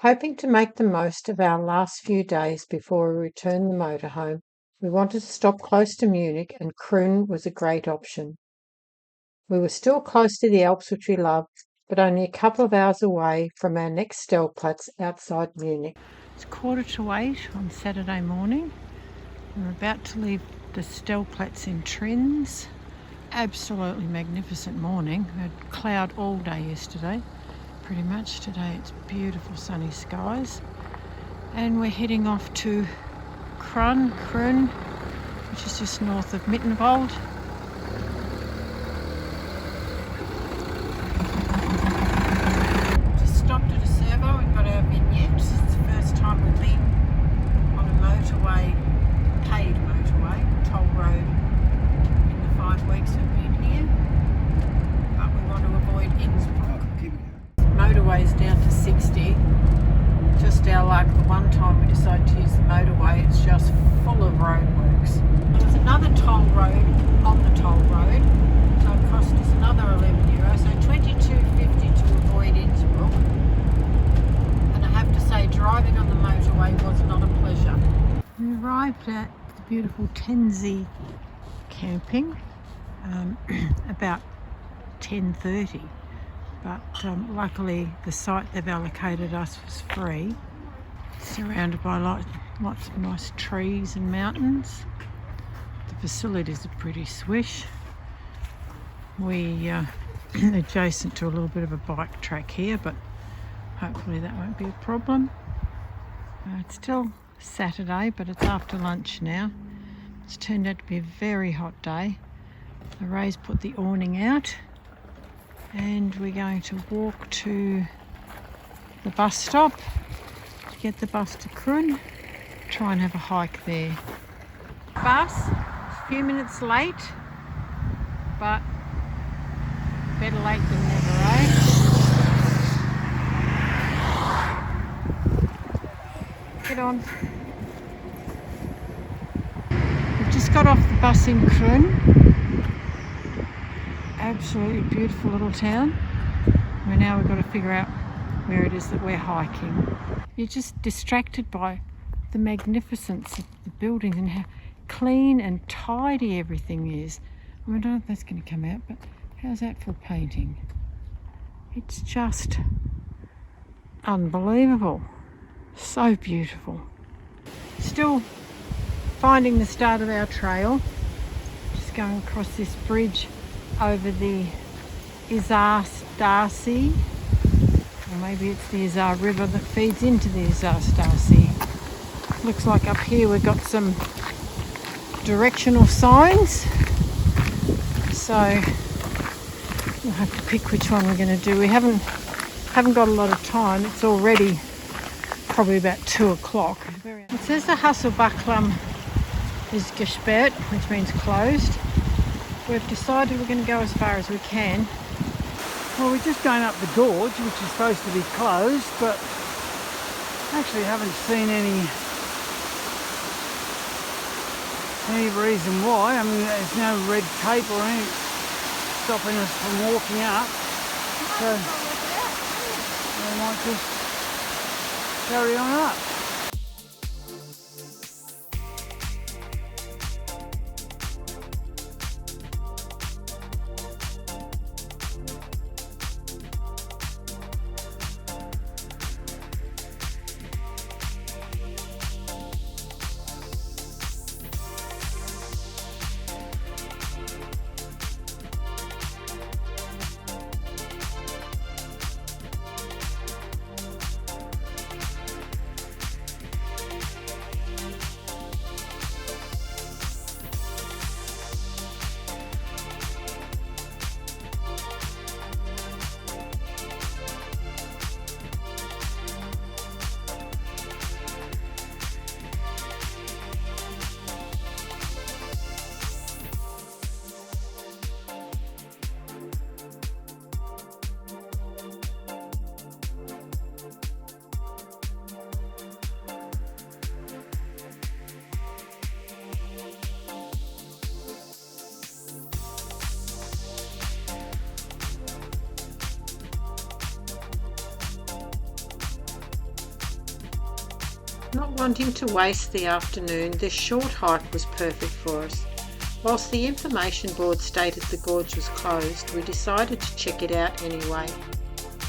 Hoping to make the most of our last few days before we return the motorhome, we wanted to stop close to Munich, and Krün was a great option. We were still close to the Alps, which we loved, but only a couple of hours away from our next Stellplatz outside Munich. It's 7:45 on Saturday morning. We're about to leave the Stellplatz in Trins. Absolutely magnificent morning. We had cloud all day yesterday. Pretty much today it's beautiful sunny skies, and we're heading off to Krün, which is just north of Mittenwald. Just stopped at a servo and got our vignette. It's the first time we've been on a motorway, paid motorway, toll road in the 5 weeks we've been here, but we want to avoid Innsbruck. Motorway's down to 60. Just our luck, the one time we decided to use the motorway, it's just full of roadworks. There's another toll road on the toll road, so it cost us another €11, so $22.50 to avoid Innsbruck. And I have to say, driving on the motorway was not a pleasure. We arrived at the beautiful Tennsee camping about 10:30. But luckily the site they've allocated us was free, surrounded by lots of nice trees and mountains. The facilities are pretty swish. We adjacent to a little bit of a bike track here, but hopefully that won't be a problem. It's still Saturday, but it's after lunch now. It's turned out to be a very hot day. Ray's put the awning out, and we're going to walk to the bus stop to get the bus to Krün, try and have a hike there. Bus, a few minutes late, but better late than never, eh? Get on. We've just got off the bus in Krün. Absolutely beautiful little town. Well, now we've got to figure out where it is that we're hiking. You're just distracted by the magnificence of the buildings and how clean and tidy everything is. I don't know if that's going to come out, but how's that for painting? It's just unbelievable. So beautiful. Still finding the start of our trail. Just going across this bridge over the Isar-Starsee, or maybe it's the Isar River that feeds into the Isar-Starsee. Looks like up here we've got some directional signs, so we'll have to pick which one we're going to do. We haven't got a lot of time. It's already probably about 2 o'clock. It says the Hüttlebachklamm is gesperrt, which means closed. We've decided we're going to go as far as we can. Well, we're just going up the gorge, which is supposed to be closed, but actually haven't seen any reason why. I mean, there's no red tape or anything stopping us from walking up, so we might just carry on up. Not wanting to waste the afternoon, this short hike was perfect for us. Whilst the information board stated the gorge was closed, we decided to check it out anyway.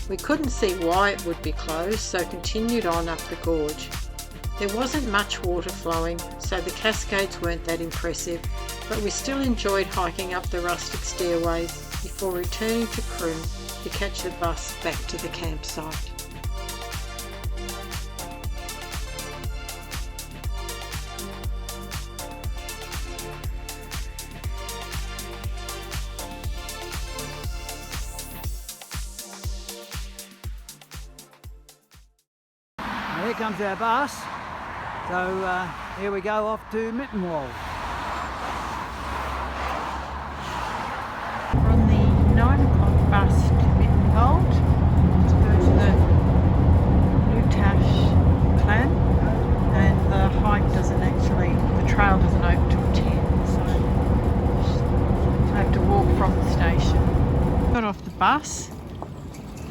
We couldn't see why it would be closed, so continued on up the gorge. There wasn't much water flowing, so the cascades weren't that impressive, but we still enjoyed hiking up the rustic stairways before returning to Krün to catch the bus back to the campsite. Here comes our bus, so here we go off to Mittenwald. We're on the 9 o'clock bus to Mittenwald to go to the Leutaschklamm, and the hike the trail doesn't open till 10, so I have to walk from the station. Got off the bus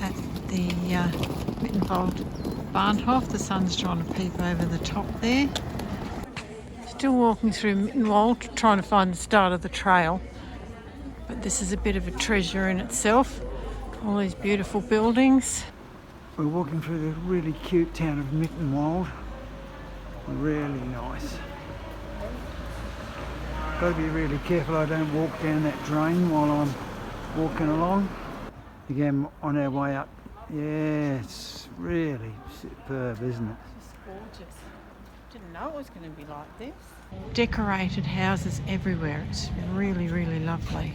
at the Mittenwald Bahnhof. The sun's trying to peep over the top there. Still walking through Mittenwald, trying to find the start of the trail. But this is a bit of a treasure in itself. All these beautiful buildings. We're walking through the really cute town of Mittenwald. Really nice. Got to be really careful I don't walk down that drain while I'm walking along. Again, on our way up. Yeah, it's really superb, isn't it? It's just gorgeous. Didn't know it was going to be like this. Decorated houses everywhere. It's really, really lovely.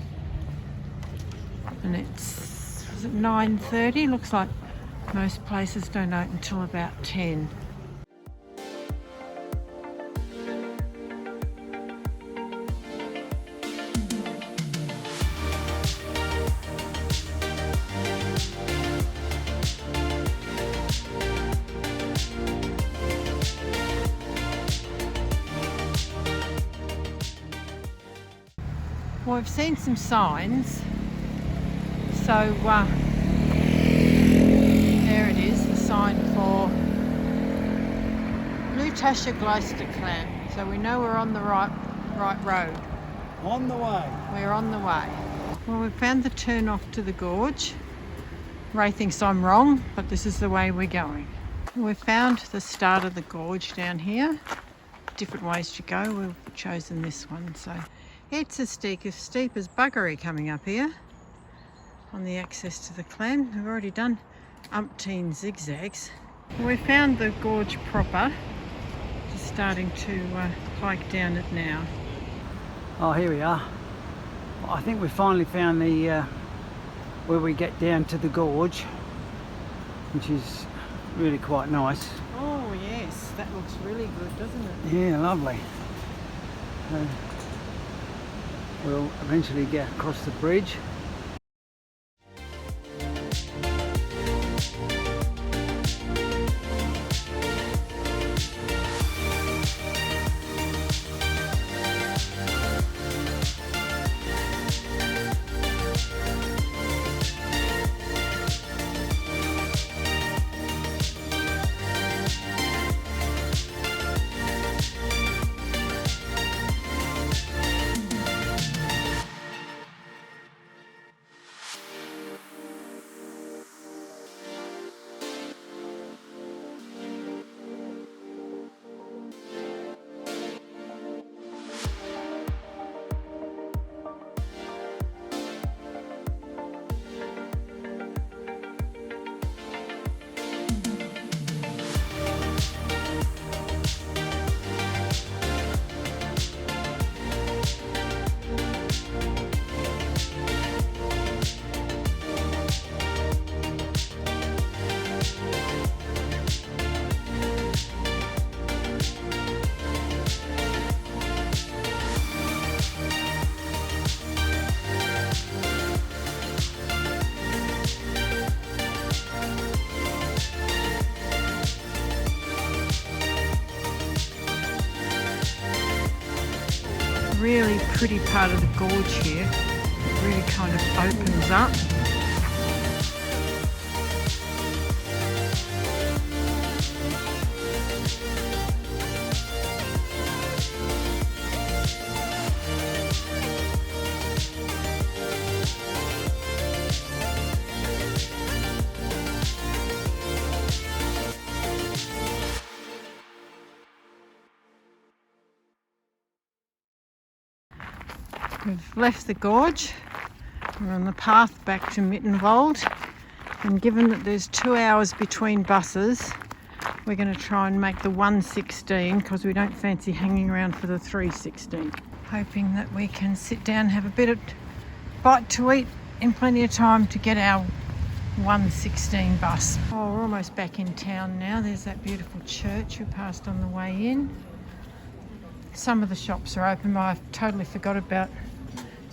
And was it 9:30? Looks like most places don't open until about 10. Well, we've seen some signs, so there it is, the sign for Leutaschklamm. So we know we're on the right road. On the way. We're on the way. Well, we've found the turn off to the gorge. Ray thinks I'm wrong, but this is the way we're going. We've found the start of the gorge down here. Different ways to go. We've chosen this one, so it's as steep as buggery coming up here on the access to the clam. We've already done umpteen zigzags. We found the gorge proper. Just starting to hike down it now. Oh, here we are. I think we finally found the where we get down to the gorge, which is really quite nice. Oh yes, that looks really good, doesn't it? Yeah, lovely. We'll eventually get across the bridge. Really pretty part of the gorge here. It really kind of opens up. We've left the gorge. We're on the path back to Mittenwald, and given that there's 2 hours between buses, we're going to try and make the 116 because we don't fancy hanging around for the 316. Hoping that we can sit down, have a bit of bite to eat in plenty of time to get our 116 bus. Oh, we're almost back in town now. There's that beautiful church we passed on the way in. Some of the shops are open, but I totally forgot about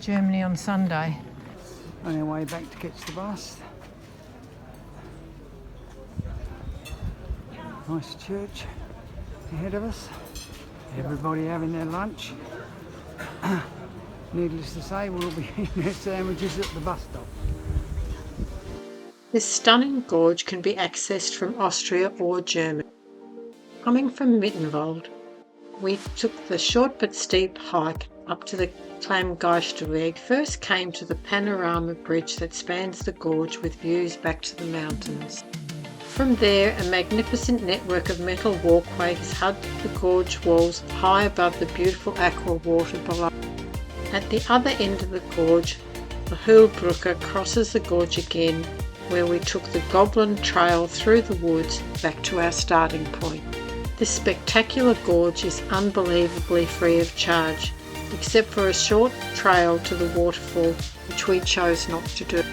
Germany on Sunday. On our way back to catch the bus. Nice church ahead of us. Everybody having their lunch. Needless to say, we'll be eating our sandwiches at the bus stop. This stunning gorge can be accessed from Austria or Germany. Coming from Mittenwald, we took the short but steep hike up to the Klammgeisterweg. First came to the panorama bridge that spans the gorge with views back to the mountains. From there, a magnificent network of metal walkways hug the gorge walls high above the beautiful aqua water below. At the other end of the gorge, the Hüttlebachklamm crosses the gorge again, where we took the Goblin trail through the woods back to our starting point. This spectacular gorge is unbelievably free of charge, except for a short trail to the waterfall, which we chose not to do.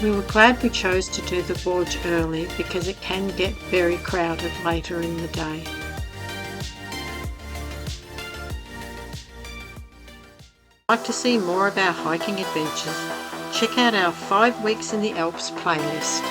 We were glad we chose to do the gorge early because it can get very crowded later in the day. If you'd like to see more of our hiking adventures, check out our 5 Weeks in the Alps playlist.